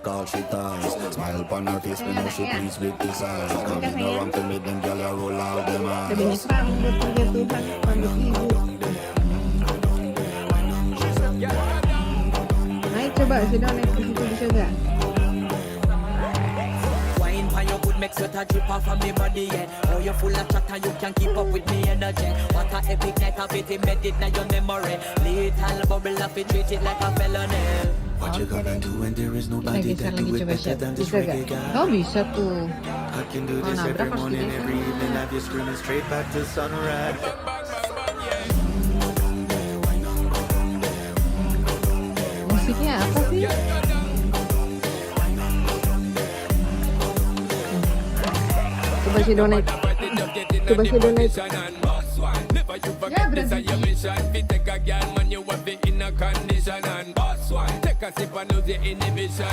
Call she ties, smile upon her face, we know she pleased with this eyes. Coming around to make them gyal a roll out them eyes. Lebih pamit juga Tuhan, pamit ibu. Naik coba, sudah naik ke situ bisa gak? Wine for your good make sweat a drip off of me body, yeah. Oh, you full of chatter, you can keep up with me energy. What a epic night of it, embedded in your memory. Little bubble of it, treat it like a felony. What you gonna do when there is nobody Kita geser that lagi do it coba better Chef. than this Bisa gak? reggae guy? Oh bisa tuh. I can do Oh, this every nabrak harus morning, digeser. every evening. Have you screaming straight back to sunrise. Musiknya apa sih? Coba si donate. Coba si donate. Ya berarti. Take a sip and lose your inhibition.